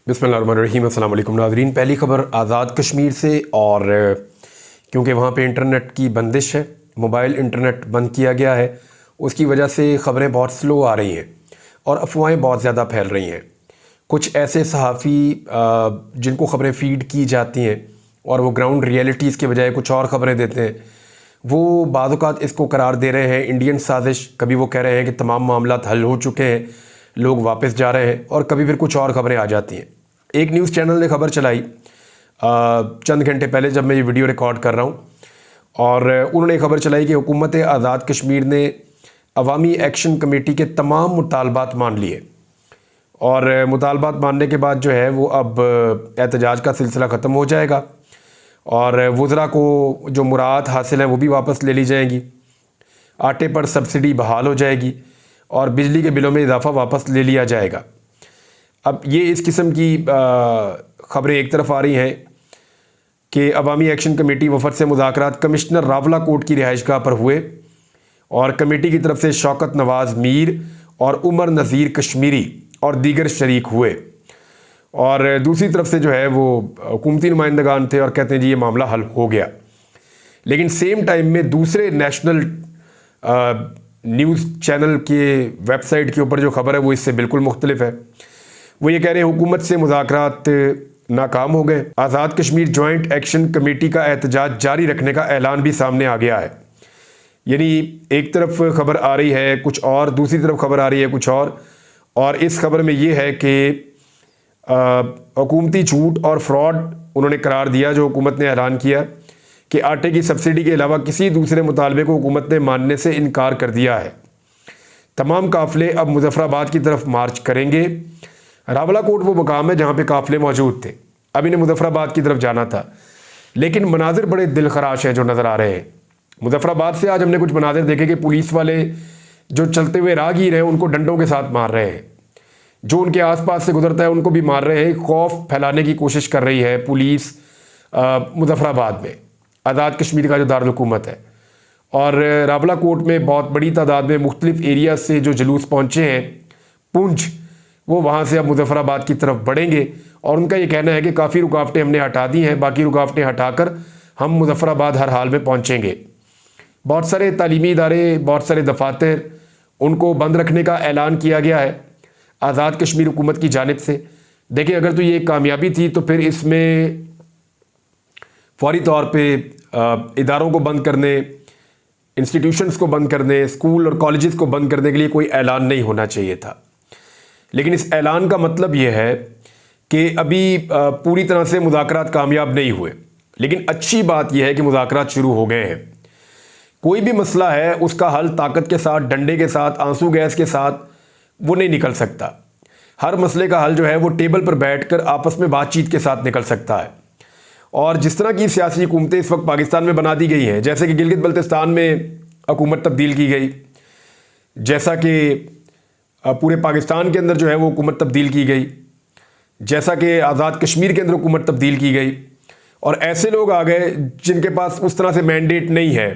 बिस्मिल्लाहिर्रहमानिर्रहीम। अस्सलाम वालेकुम नाज़रीन। पहली ख़बर आज़ाद कश्मीर से, और क्योंकि वहाँ पे इंटरनेट की बंदिश है, मोबाइल इंटरनेट बंद किया गया है, उसकी वजह से ख़बरें बहुत स्लो आ रही हैं और अफवाहें बहुत ज़्यादा फैल रही हैं। कुछ ऐसे सहाफ़ी जिनको ख़बरें फ़ीड की जाती हैं और वो ग्राउंड रियलिटीज़ के बजाय कुछ और ख़बरें देते हैं, वो बाज़ औक़ात इसको करार दे रहे हैं इंडियन साजिश। कभी वो कह रहे हैं कि तमाम मामलात हल हो चुके हैं, लोग वापस जा रहे हैं, और कभी फिर कुछ और ख़बरें आ जाती हैं। एक न्यूज़ चैनल ने खबर चलाई चंद घंटे पहले, जब मैं ये वीडियो रिकॉर्ड कर रहा हूँ, और उन्होंने खबर चलाई कि हुकूमत आज़ाद कश्मीर ने अवामी एक्शन कमेटी के तमाम मुतालबात मान लिए, और मुतालबात मानने के बाद जो है वो अब एहतजाज का सिलसिला ख़त्म हो जाएगा और वज़रा को जो मुराद हासिल है वो भी वापस ले ली जाएंगी, आटे पर सब्सिडी बहाल हो जाएगी और बिजली के बिलों में इजाफ़ा वापस ले लिया जाएगा। अब ये इस किस्म की ख़बरें एक तरफ आ रही हैं कि अवामी एक्शन कमेटी वफद से मुज़ाकरात कमिश्नर रावलाकोट की रिहाइशगाह पर हुए और कमेटी की तरफ से शौकत नवाज़ मीर और उमर नज़ीर कश्मीरी और दीगर शरीक हुए, और दूसरी तरफ से जो है वो हुकूमती नुमाइंदगान थे और कहते हैं जी ये मामला हल हो गया। लेकिन सेम टाइम में दूसरे नेशनल न्यूज़ चैनल के वेबसाइट के ऊपर जो ख़बर है वो इससे बिल्कुल मुख्तलिफ है। वो ये कह रहे हैं हुकूमत से मुज़ाकरात नाकाम हो गए। Azad Kashmir joint action committee का एहतजाज जारी रखने का ऐलान भी सामने आ गया है। यानी एक तरफ खबर आ रही है कुछ और, दूसरी तरफ खबर आ रही है कुछ और इस खबर में ये है कि हुकूमती झूठ और फ्रॉड उन्होंने करार दिया। जो हुकूमत ने ऐलान किया कि आटे की सब्सिडी के अलावा किसी दूसरे मुतालबे को हुकूमत ने मानने से इनकार कर दिया है। तमाम काफ़िले अब मुजफ्फराबाद की तरफ मार्च करेंगे। रावलाकोट वो मुकाम है जहाँ पे काफ़िले मौजूद थे, अब इन्हें मुजफ्फराबाद की तरफ जाना था, लेकिन मनाजिर बड़े दिलखराश हैं जो नज़र आ रहे हैं। मुजफ्फराबाद से आज हमने कुछ मनाजिर देखे कि पुलिस वाले जो चलते हुए राहगीर हैं उनको डंडों के साथ मार रहे हैं, जो उनके आसपास से गुजरता है उनको भी मार रहे हैं। खौफ फैलाने की कोशिश कर रही है पुलिस मुजफ्फराबाद में, आज़ाद कश्मीर का जो दारुल हुकूमत है। और रावलाकोट में बहुत बड़ी तादाद में मुख्तलिफ एरिया से जो जुलूस पहुँचे हैं पुंछ, वो वहाँ से अब मुजफ्फराबाद की तरफ बढ़ेंगे, और उनका ये कहना है कि काफ़ी रुकावटें हमने हटा दी हैं, बाकी रुकावटें हटाकर हम मुजफ्फराबाद हर हाल में पहुँचेंगे। बहुत सारे तालीमी इदारे, बहुत सारे दफातर, उनको बंद रखने का ऐलान किया गया है आज़ाद कश्मीर हुकूमत की जानिब से। देखिए, अगर तो ये एक कामयाबी थी तो फिर इसमें फौरी तौर पे इदारों को बंद करने, इंस्टीट्यूशंस को बंद करने, स्कूल और कॉलेजेस को बंद करने के लिए कोई ऐलान नहीं होना चाहिए था। लेकिन इस ऐलान का मतलब यह है कि अभी पूरी तरह से मुज़ाकरात कामयाब नहीं हुए, लेकिन अच्छी बात यह है कि मुज़ाकरात शुरू हो गए हैं। कोई भी मसला है उसका हल ताकत के साथ, डंडे के साथ, आंसू गैस के साथ वो नहीं निकल सकता। हर मसले का हल जो है वो टेबल पर बैठकर आपस में बातचीत के साथ निकल सकता है। और जिस तरह की सियासी हुकूमतें इस वक्त पाकिस्तान में बना दी गई हैं, जैसे कि गिलगित बल्तिस्तान में हुकूमत तब्दील की गई, जैसा कि पूरे पाकिस्तान के अंदर जो है वो हुकूमत तब्दील की गई, जैसा कि आज़ाद कश्मीर के अंदर हुकूमत तब्दील की गई, और ऐसे लोग आ गए जिनके पास उस तरह से मैंडेट नहीं है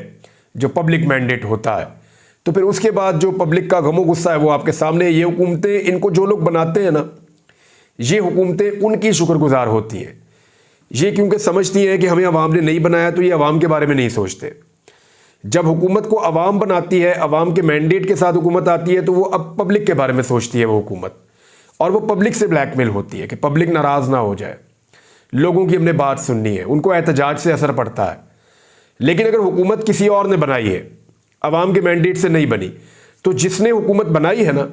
जो पब्लिक मैंडेट होता है। तो फिर उसके बाद जो पब्लिक का गमो गुस्सा है वो आपके सामने। ये हुकूमतें, इनको जो लोग बनाते हैं ना, ये हुकूमतें उनकी शुक्रगुजार होती हैं। ये क्योंकि समझती हैं कि हमें अवाम ने नहीं बनाया, तो ये अवाम के बारे में नहीं सोचते। जब हुकूमत को अवाम बनाती है, अवाम के मैंडेट के साथ हुकूमत आती है, तो वो अब पब्लिक के बारे में सोचती है वो हुकूमत, और वो पब्लिक से ब्लैकमेल होती है कि पब्लिक नाराज़ ना हो जाए, लोगों की हमने बात सुननी है, उनको एहतजाज से असर पड़ता है। लेकिन अगर हुकूमत किसी और ने बनाई है, अवाम के मैंडेट से नहीं बनी, तो जिसने हुकूमत बनाई है ना,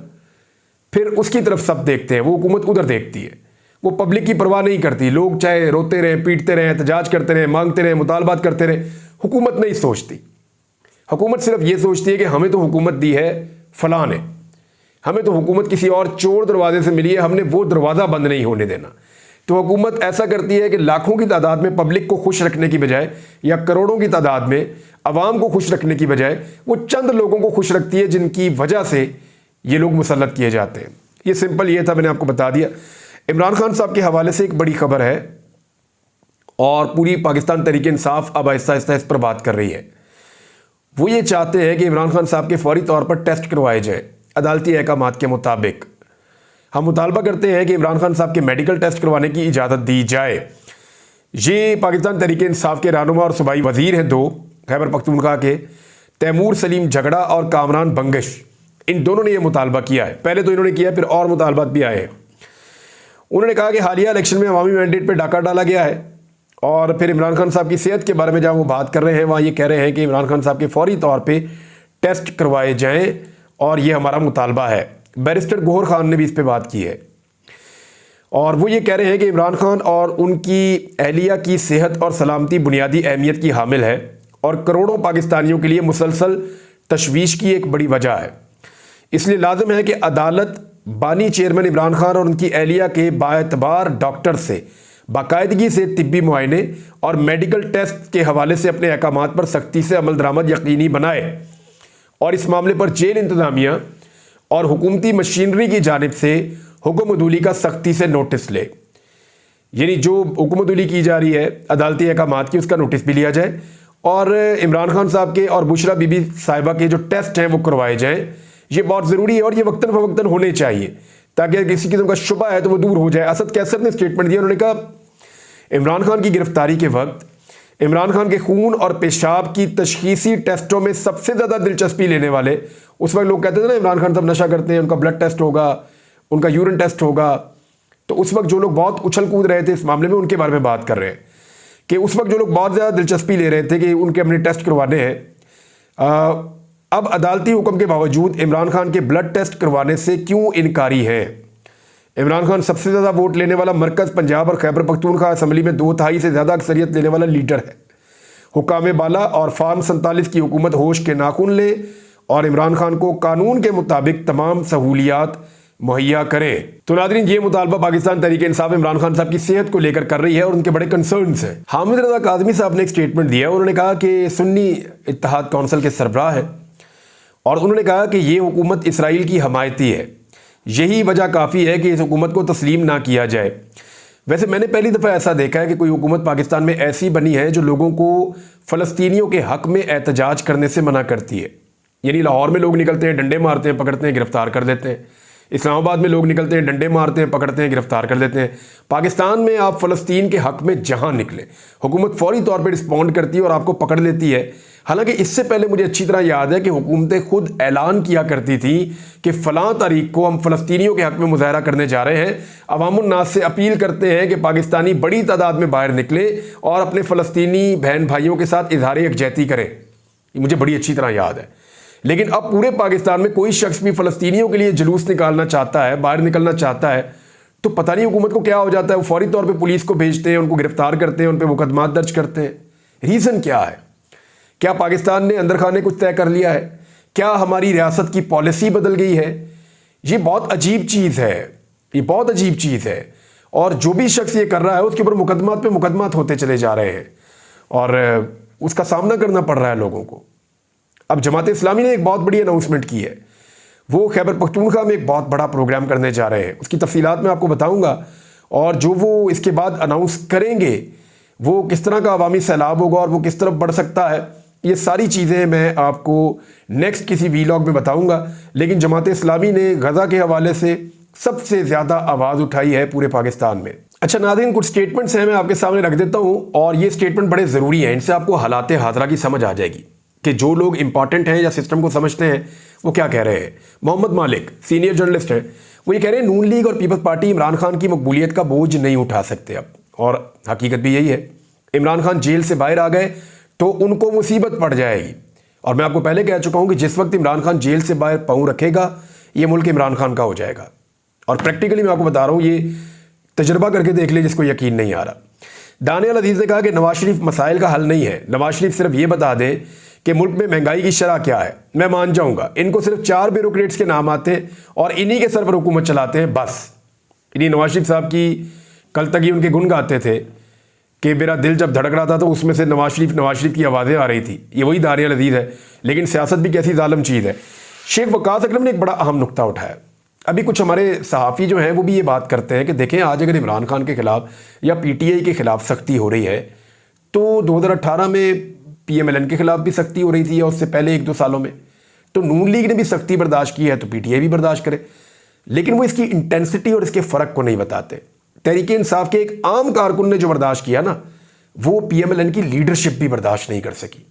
फिर उसकी तरफ सब देखते हैं, वो हुकूमत उधर देखती है, वो पब्लिक की परवाह नहीं करती। लोग चाहे रोते रहें, पीटते रहें, एहतजाज करते रहें, मांगते रहें, मुतालबात करते रहें, हुकूमत नहीं सोचती। हुकूमत सिर्फ ये सोचती है कि हमें तो हुकूमत दी है फलां ने, हमें तो हुकूमत किसी और चोर दरवाजे से मिली है, हमने वो दरवाज़ा बंद नहीं होने देना। तो हुकूमत ऐसा करती है कि लाखों की तादाद में पब्लिक को खुश रखने की बजाय, या करोड़ों की तादाद में अवाम को खुश रखने की बजाय, वो चंद लोगों को खुश रखती है जिनकी वजह से ये लोग मुसल्लत किए जाते हैं। ये सिंपल ये था, मैंने आपको बता दिया। इमरान खान साहब के हवाले से एक बड़ी खबर है, और पूरी पाकिस्तान तहरीक इंसाफ अब आहिस्ता आहिस्ता इस पर बात कर रही है। वो ये चाहते हैं कि इमरान खान साहब के फौरी तौर पर टेस्ट करवाए जाए अदालती अहकामात के मुताबिक। हम मुतालबा करते हैं कि इमरान खान साहब के मेडिकल टेस्ट करवाने की इजाज़त दी जाए। ये पाकिस्तान तहरीक इंसाफ के रहनुमा और सूबाई वजीर हैं दो खैबर पख्तूनख्वा के, तैमूर सलीम झगड़ा और कामरान बंगश, इन दोनों ने यह मुतालबा किया है। पहले तो इन्होंने किया, फिर और मुतालबात भी आए हैं। उन्होंने कहा कि हालिया इलेक्शन में अवामी मैंडेट पर डाका डाला गया है, और फिर इमरान खान साहब की सेहत के बारे में जहाँ वो बात कर रहे हैं वहाँ ये कह रहे हैं कि इमरान खान साहब के फौरी तौर पर टेस्ट करवाए जाएँ, और ये हमारा मुतालबा है। बैरिस्टर गौहर खान ने भी इस पर बात की है, और वो ये कह रहे हैं कि इमरान खान और उनकी अहलिया की सेहत और सलामती बुनियादी अहमियत की हामिल है और करोड़ों पाकिस्तानियों के लिए मुसलसल तशवीश की एक बड़ी वजह है। इसलिए लाजिम है कि अदालत बानी चेयरमैन इमरान खान और उनकी अहलिया के बाएतबार डॉक्टर से बाकायदगी से तिब्बी मुआयने और मेडिकल टेस्ट के हवाले से अपने अहकामात पर सख्ती से अमल दरामद यकीनी बनाए, और इस मामले पर जेल इंतजामिया और हुकूमती मशीनरी की जानिब से हुक्म अदूली का सख्ती से नोटिस ले। यानी जो हुक्म अदूली की जा रही है अदालती अहकामात की, उसका नोटिस भी लिया जाए, और इमरान खान साहब के और बुशरा बीबी साहिबा के जो टेस्ट हैं वो करवाए जाएं। ये बहुत ज़रूरी है और ये वक्तन फ़वक्तन होने चाहिए, ताकि अगर किसी किस्म का शुबा है तो वो दूर हो जाए। असद कैसर ने स्टेटमेंट दिया, उन्होंने कहा इमरान खान की गिरफ्तारी के वक्त इमरान खान के खून और पेशाब की तशखीसी टेस्टों में सबसे ज़्यादा दिलचस्पी लेने वाले, उस वक्त लोग कहते थे ना इमरान खान साहब नशा करते हैं, उनका ब्लड टेस्ट होगा, उनका यूरिन टेस्ट होगा, तो उस वक्त जो लोग बहुत उछल कूद रहे थे इस मामले में, उनके बारे में बात कर रहे हैं कि उस वक्त जो लोग बहुत ज़्यादा दिलचस्पी ले रहे थे कि उनके अपने टेस्ट करवाने हैं, अब अदालती हुक्म के बावजूद इमरान खान के ब्लड टेस्ट करवाने से क्यों इनकारी है। इमरान खान सबसे ज़्यादा वोट लेने वाला मरकज़ पंजाब और खैबर पख्तूनख्वा असम्बली में 2/3 से ज़्यादा अक्सरियत लेने वाला लीडर है। हुकाम बाला और फार्म 47 की हुकूमत होश के नाखून ले और इमरान खान को कानून के मुताबिक तमाम सहूलियात मुहैया करें। तो नाज़रीन, ये मुतालबा पाकिस्तान तहरीक इंसाफ इमरान खान साहब की सेहत को लेकर कर रही है और उनके बड़े कंसर्न्स हैं। हामिद रज़ा काज़मी साहब ने एक स्टेटमेंट दिया, उन्होंने कहा कि सुन्नी इत्तेहाद कौंसिल के सरबराह है, और उन्होंने कहा कि ये हुकूमत इसराइल की हमायती है, यही वजह काफ़ी है कि इस हुकूमत को तस्लीम ना किया जाए। वैसे मैंने पहली दफ़ा ऐसा देखा है कि कोई हुकूमत पाकिस्तान में ऐसी बनी है जो लोगों को फ़लस्तीनियों के हक़ में एहतजाज करने से मना करती है। यानी लाहौर में लोग निकलते हैं, डंडे मारते हैं, पकड़ते हैं, गिरफ्तार कर देते हैं। इस्लामाबाद में लोग निकलते हैं, डंडे मारते हैं, पकड़ते हैं, गिरफ्तार कर देते हैं। पाकिस्तान में आप फ़लस्तीन के हक़ में जहाँ निकले, हुकूमत फौरी तौर पर रिस्पॉन्ड करती है और आपको पकड़ लेती है। हालांकि इससे पहले मुझे अच्छी तरह याद है कि हुकूमतें खुद ऐलान किया करती थी कि फ़लाँ तारीख को हम फ़लस्तीनियों के हक़ में मुज़ाहरा करने जा रहे हैं। अवामुन नास से अपील करते हैं कि पाकिस्तानी बड़ी तादाद में बाहर निकले और अपने फ़लस्तीनी बहन भाइयों के साथ इज़हार यकजहती करें। ये मुझे बड़ी अच्छी तरह याद है। लेकिन अब पूरे पाकिस्तान में कोई शख्स भी फ़लस्तीनियों के लिए जुलूस निकालना चाहता है, बाहर निकलना चाहता है, तो पता नहीं हुकूमत को क्या हो जाता है, वो फौरी तौर पे पुलिस को भेजते हैं, उनको गिरफ्तार करते हैं, उन पर मुकदमात दर्ज करते हैं। रीज़न क्या है? क्या पाकिस्तान ने अंदर खाने कुछ तय कर लिया है? क्या हमारी रियासत की पॉलिसी बदल गई है? ये बहुत अजीब चीज़ है, ये बहुत अजीब चीज़ है। और जो भी शख्स ये कर रहा है उसके ऊपर मुकदमात पे मुकदमात होते चले जा रहे हैं और उसका सामना करना पड़ रहा है लोगों को। अब जमात इस्लामी ने एक बहुत बड़ी अनाउंसमेंट की है, वो खैबर पख्तूनख्वा में एक बहुत बड़ा प्रोग्राम करने जा रहे हैं। उसकी तफसीलात मैं आपको बताऊंगा, और जो वो इसके बाद अनाउंस करेंगे वो किस तरह का अवामी सैलाब होगा और वो किस तरफ बढ़ सकता है, ये सारी चीज़ें मैं आपको नेक्स्ट किसी वीलॉग में बताऊंगा। लेकिन जमात इस्लामी ने गज़ा के हवाले से सबसे ज़्यादा आवाज़ उठाई है पूरे पाकिस्तान में। अच्छा नाज़रीन, कुछ स्टेटमेंट्स हैं, मैं आपके सामने रख देता हूँ, और ये स्टेटमेंट बड़े ज़रूरी हैं। इनसे आपको हालात हाज़रा की समझ आ जाएगी कि जो लोग इंपॉर्टेंट हैं या सिस्टम को समझते हैं वो क्या कह रहे हैं। मोहम्मद मालिक सीनियर जर्नलिस्ट हैं, वो ये कह रहे हैं नून लीग और पीपल्स पार्टी इमरान खान की मकबूलियत का बोझ नहीं उठा सकते अब, और हकीकत भी यही है। इमरान खान जेल से बाहर आ गए तो उनको मुसीबत पड़ जाएगी, और मैं आपको पहले कह चुका हूँ कि जिस वक्त इमरान खान जेल से बाहर पाँव रखेगा ये मुल्क इमरान खान का हो जाएगा। और प्रैक्टिकली मैं आपको बता रहा हूँ, ये तजर्बा करके देख ले जिसको यकीन नहीं आ रहा। दानियाल अजीज़ ने कहा कि नवाज शरीफ मसाइल का हल नहीं है, नवाज शरीफ सिर्फ ये बता दे कि मुल्क में महंगाई की शरह क्या है, मैं मान जाऊंगा। इनको सिर्फ 4 ब्यूरोक्रेट्स के नाम आते हैं और इन्हीं के सर पर हुकूमत चलाते हैं बस। इन्हीं नवाज शरीफ साहब की कल तक ही उनके गुण गाते थे कि मेरा दिल जब धड़क रहा था तो उसमें से नवाज शरीफ की आवाज़ें आ रही थी। ये वही दानियाल अजीज़ है। लेकिन सियासत भी कैसी जालिम चीज़ है। शेख वकास अकरम ने एक बड़ा अहम नुक्ता उठाया। अभी कुछ हमारे सहाफ़ी जो हैं वो भी ये बात करते हैं कि देखें, आज अगर इमरान खान के ख़िलाफ़ या PTI के ख़िलाफ़ सख्ती हो रही है तो 2018 में PMLN के ख़िलाफ़ भी सख्ती हो रही थी, या उससे पहले 1-2 सालों में। तो नून लीग ने भी सख्ती बर्दाश्त की है तो PTI भी बर्दाश्त करे। लेकिन वो इसकी इंटेंसिटी और इसके फ़र्क को नहीं बताते। तहरीक इंसाफ के एक आम कारकुन ने जो बर्दाश्त किया ना, वो PMLN की लीडरशिप भी बर्दाश्त नहीं कर सकी।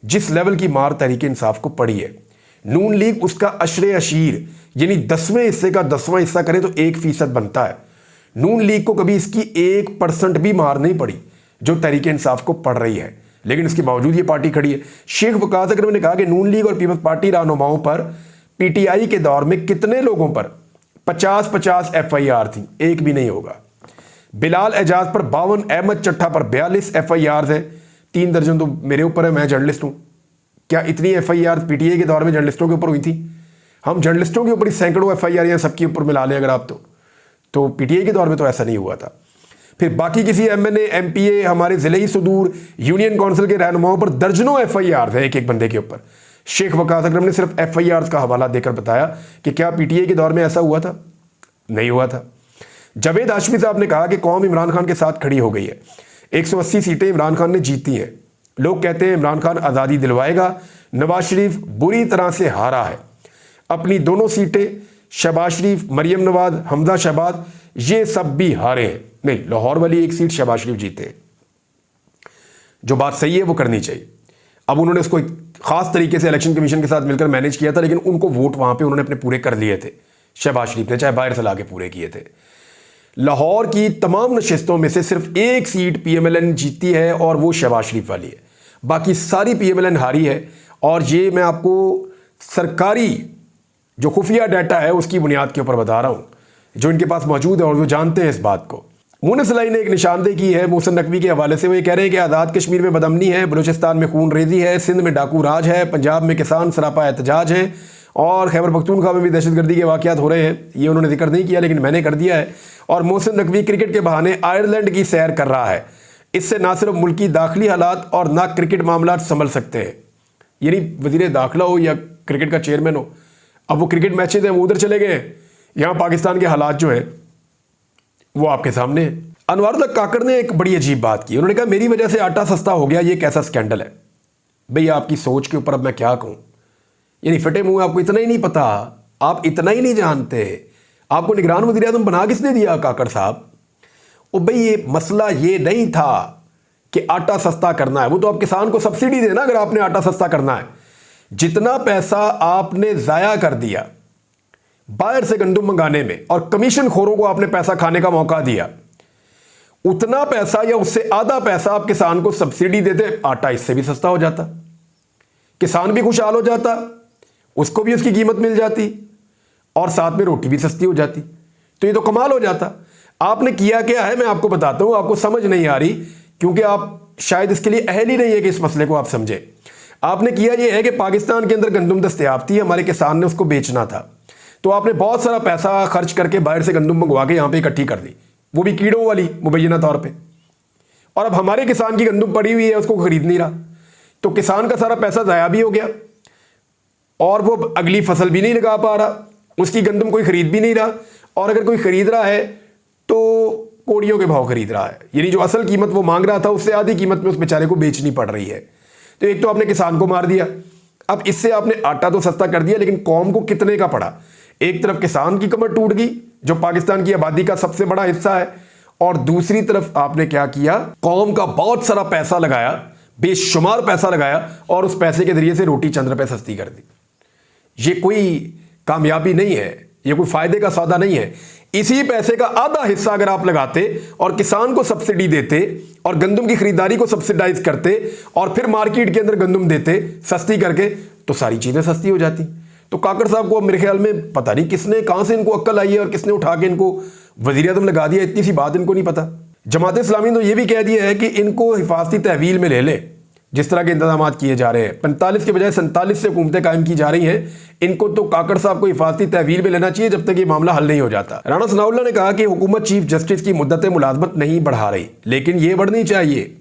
जिस लेवल की मार तहरीक इंसाफ को पड़ी है, नून लीग उसका अशरे अशीर यानी 10वें हिस्से का 10वां हिस्सा करे तो 1% बनता है। नून लीग को कभी इसकी 1% भी मार नहीं पड़ी जो तहरीक इंसाफ को पड़ रही है, लेकिन इसके बावजूद ये पार्टी खड़ी है। शेख वकास अकरम ने कहा कि नून लीग और पीपल्स पार्टी रहनुमाओं पर PTI के दौर में कितने लोगों पर 50-50 FIR थी, एक भी नहीं होगा। बिलाल एजाज पर 52, अहमद चट्ठा पर 42 FIR है, 3 दर्जन तो मेरे ऊपर है, मैं जर्नलिस्ट हूं। क्या इतनी FIR PTI के दौर में जर्नलिस्टों के ऊपर हुई थी? हम जर्नलिस्टों के ऊपर ही सैकड़ों FIR या सबके ऊपर मिला लें अगर आप तो PTI के दौर में तो ऐसा नहीं हुआ था। फिर बाकी किसी MNA MPA हमारे जिले ही सुदूर यूनियन काउंसिल के रहनुमाओं पर दर्जनों FIR है एक एक बंदे के ऊपर। शेख वकास अकरम ने सिर्फ FIR का हवाला देकर बताया कि क्या PTI के दौर में ऐसा हुआ था? नहीं हुआ था। जावेद हाशमी साहब ने कहा कि कौम इमरान खान के साथ खड़ी हो गई है, 180 सीटें इमरान खान ने जीती हैं। लोग कहते हैं इमरान खान आज़ादी दिलवाएगा, नवाज शरीफ बुरी तरह से हारा है। अपनी दोनों सीटें शहबाज शरीफ, मरियम नवाज, हमजा शहबाज, ये सब भी हारे हैं। नहीं, लाहौर वाली एक सीट शहबाज शरीफ जीते। जो बात सही है वो करनी चाहिए। अब उन्होंने उसको एक खास तरीके से इलेक्शन कमीशन के साथ मिलकर मैनेज किया था, लेकिन उनको वोट वहां पे उन्होंने अपने पूरे कर लिए थे शहबाज शरीफ ने, चाहे बाहर से लाके पूरे किए थे। लाहौर की तमाम नशिस्तों में से सिर्फ एक सीट PMLN जीती है और वो शहबाज शरीफ वाली है, बाकी सारी PMLN हारी है। और ये मैं आपको सरकारी जो खुफिया डाटा है उसकी बुनियाद के ऊपर बता रहा हूँ, जो इनके पास मौजूद है और वो जानते हैं इस बात को। मुनीस सलाई ने एक निशानदेही की है मोहसिन नकवी के हवाले से। वो ये कह रहे हैं कि आज़ाद कश्मीर में बदअमनी है, बलूचिस्तान में खून रेजी है, सिंध में डाकू राज है, पंजाब में किसान सरापा एहतजाज है और खैबर पख्तूनख्वा में भी दहशतगर्दी के वाक़यात हो रहे हैं। ये उन्होंने जिक्र नहीं किया लेकिन मैंने कर दिया है। और मोहसिन नकवी क्रिकेट के बहाने आयरलैंड की सैर कर रहा है। इससे ना सिर्फ मुल्की दाखिली हालात और ना क्रिकेट मामला संभल सकते हैं। यानी वज़ीर दाखिला हो या क्रिकेट का चेयरमैन हो, अब वो क्रिकेट मैचेज हैं वो उधर चले गए, यहाँ पाकिस्तान के हालात जो हैं वो आपके सामने है। अनवारुल्लाह काकड़ ने एक बड़ी अजीब बात की। उन्होंने कहा मेरी वजह से आटा सस्ता हो गया, ये कैसा स्कैंडल है। भाई आपकी सोच के ऊपर अब मैं क्या कहूँ, यानी फटे मुंह आपको इतना ही नहीं पता, आप इतना ही नहीं जानते, आपको निगरान वज़ीर आज़म बना किसने दिया काकड़ साहब? ओ भाई ये मसला ये नहीं था कि आटा सस्ता करना है, वो तो आप किसान को सब्सिडी देना अगर आपने आटा सस्ता करना है। जितना पैसा आपने ज़ाया कर दिया बाहर से गंदम मंगाने में और कमीशन खोरों को आपने पैसा खाने का मौका दिया, उतना पैसा या उससे आधा पैसा आप किसान को सब्सिडी देते, आटा इससे भी सस्ता हो जाता, किसान भी खुशहाल हो जाता, उसको भी उसकी कीमत मिल जाती और साथ में रोटी भी सस्ती हो जाती। तो ये तो कमाल हो जाता। आपने किया क्या है मैं आपको बताता हूं, आपको समझ नहीं आ रही क्योंकि आप शायद इसके लिए अहल ही नहीं है कि इस मसले को आप समझें। आपने किया यह है कि पाकिस्तान के अंदर गंदम दस्तयाब थी, हमारे किसान ने उसको बेचना था, तो आपने बहुत सारा पैसा खर्च करके बाहर से गंदम मंगवा के यहां पे इकट्ठी कर दी, वो भी कीड़ों वाली मुबैना तौर पे। और अब हमारे किसान की गंदम पड़ी हुई है, उसको खरीद नहीं रहा, तो किसान का सारा पैसा ज़ाया भी हो गया और वो अगली फसल भी नहीं लगा पा रहा, उसकी गंदम कोई खरीद भी नहीं रहा, और अगर कोई खरीद रहा है तो कोड़ियों के भाव खरीद रहा है, यानी जो असल कीमत वो मांग रहा था उससे आधी कीमत में उस बेचारे को बेचनी पड़ रही है। तो एक तो आपने किसान को मार दिया, अब इससे आपने आटा तो सस्ता कर दिया, लेकिन कौम को कितने का पड़ा? एक तरफ किसान की कमर टूट गई जो पाकिस्तान की आबादी का सबसे बड़ा हिस्सा है, और दूसरी तरफ आपने क्या किया, कौम का बहुत सारा पैसा लगाया, बेशुमार पैसा लगाया और उस पैसे के जरिए से रोटी चंद रुपए सस्ती कर दी। ये कोई कामयाबी नहीं है, ये कोई फायदे का सौदा नहीं है। इसी पैसे का आधा हिस्सा अगर आप लगाते और किसान को सब्सिडी देते और गंदम की खरीदारी को सब्सिडाइज करते और फिर मार्केट के अंदर गंदम देते सस्ती करके, तो सारी चीजें सस्ती हो जाती। तो काकड़ साहब को मेरे ख्याल में पता नहीं किसने, कहां से इनको अक्ल आई है और किसने उठा के इनको वज़ीर आज़म लगा दिया, इतनी सी बात इनको नहीं पता। जमात इस्लामी ने तो ये भी कह दिया है कि इनको हिफाजती तहवील में ले ले, जिस तरह के इंतजाम किए जा रहे हैं, 45 के बजाय 47 से हुकूमतें कायम की जा रही हैं, इनको तो काकड़ साहब को हिफाजती तहवील में लेना चाहिए जब तक ये मामला हल नहीं हो जाता। राणा सनाउल्लाह ने कहा कि हुकूमत चीफ जस्टिस की मुद्दत मुलाजमत नहीं बढ़ा रही, लेकिन ये बढ़नी चाहिए।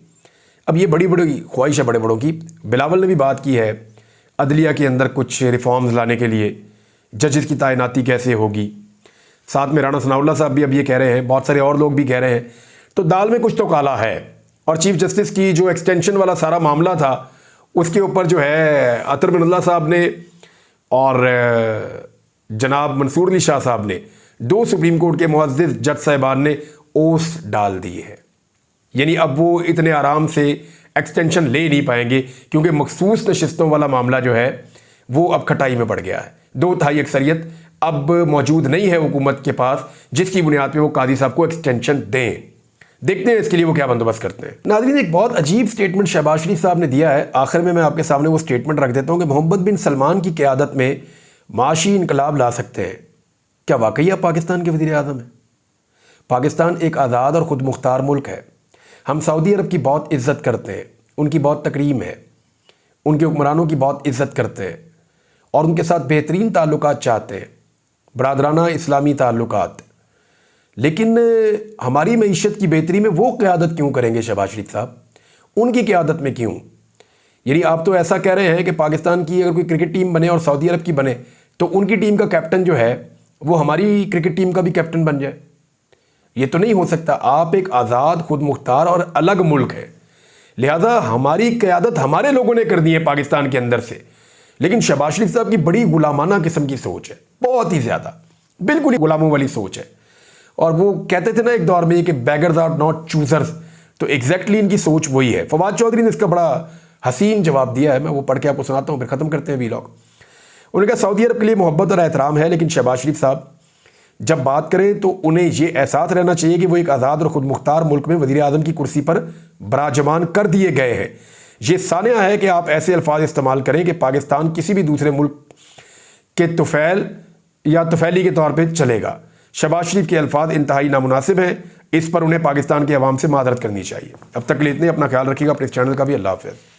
अब ये बड़ी बड़ी ख्वाहिश है बड़े बड़ों की। बिलावल ने भी बात की है अदलिया के अंदर कुछ रिफॉर्म्स लाने के लिए, जजेस की तैनाती कैसे होगी। साथ में राणा सनाउल्लाह साहब भी अब ये कह रहे हैं, बहुत सारे और लोग भी कह रहे हैं, तो दाल में कुछ तो काला है। और चीफ जस्टिस की जो एक्सटेंशन वाला सारा मामला था उसके ऊपर जो है अतर मिनुल्लाह साहब ने और जनाब मंसूर अली शाह साहब ने 2 सुप्रीम कोर्ट के मुअज़्ज़िज़ जज साहिबान ने ओस डाल दी है। यानी अब वो इतने आराम से एक्सटेंशन ले नहीं पाएंगे, क्योंकि मखसूस नशिस्तों वाला मामला जो है वो अब खटाई में पड़ गया है। 2/3 अक्सरियत अब मौजूद नहीं है हुकूमत के पास, जिसकी बुनियाद पे वो कादी साहब को एक्सटेंशन दें। देखते हैं इसके लिए वो क्या बंदोबस्त करते हैं। नाज़रीन, एक बहुत अजीब स्टेटमेंट शहबाज शरीफ साहब ने दिया है। आखिर में मैं आपके सामने वो स्टेटमेंट रख देता हूँ कि मोहम्मद बिन सलमान की क़यादत में माशी इनकलाब ला सकते हैं। क्या वाकई आप पाकिस्तान के वज़ीर आज़म हैं? पाकिस्तान एक आज़ाद और ख़ुद मुख्तार मुल्क है। हम सऊदी अरब की बहुत इज़्ज़त करते हैं, उनकी बहुत तकरीम है, उनके हुक्मरानों की बहुत इज़्ज़त करते हैं और उनके साथ बेहतरीन ताल्लुकात चाहते हैं, बरादराना इस्लामी ताल्लुकात। लेकिन हमारी मईशत की बेहतरी में वो क़यादत क्यों करेंगे शहबाज शरीफ साहब? उनकी क़यादत में क्यों? यानी आप तो ऐसा कह रहे हैं कि पाकिस्तान की अगर कोई क्रिकेट टीम बने और सऊदी अरब की बने तो उनकी टीम का कैप्टन जो है वो हमारी क्रिकेट टीम का भी कैप्टन बन जाए। ये तो नहीं हो सकता। आप एक आज़ाद, खुद मुख्तार और अलग मुल्क है, लिहाजा हमारी क़यादत हमारे लोगों ने कर दी है पाकिस्तान के अंदर से। लेकिन शहबाज शरीफ साहब की बड़ी गुलामाना किस्म की सोच है, बहुत ही ज़्यादा, बिल्कुल ही गुलामों वाली सोच है। और वो कहते थे ना एक दौर में कि बेगर्स आर नॉट चूजर्स, तो एग्जैक्टली इनकी सोच वही है। फवाद चौधरी ने इसका बड़ा हसीन जवाब दिया है, मैं वो पढ़ के आपको सुनाता हूँ, फिर ख़त्म करते हैं वीलॉग। उन्होंने कहा सऊदी अरब के लिए मोहब्बत और एहतराम है, लेकिन शहबाज शरीफ साहब जब बात करें तो उन्हें ये एहसास रहना चाहिए कि वो एक आज़ाद और ख़ुद मुख्तार मुल्क में वज़ीर आज़म की कुर्सी पर बराजमान कर दिए गए हैं। ये सानिया है कि आप ऐसे अल्फाज इस्तेमाल करें कि पाकिस्तान किसी भी दूसरे मुल्क के तुफ़ैल या तुफ़ैली के तौर पर चलेगा। शहबाज शरीफ के अल्फाज इंतहाई नामुनासिब हैं, इस पर उन्हें पाकिस्तान के अवाम से मादरत करनी चाहिए। अब तक के लिए इतने, अपना ख्याल रखिएगा, अपने इस चैनल का भी। अल्लाह हाफ़िज़।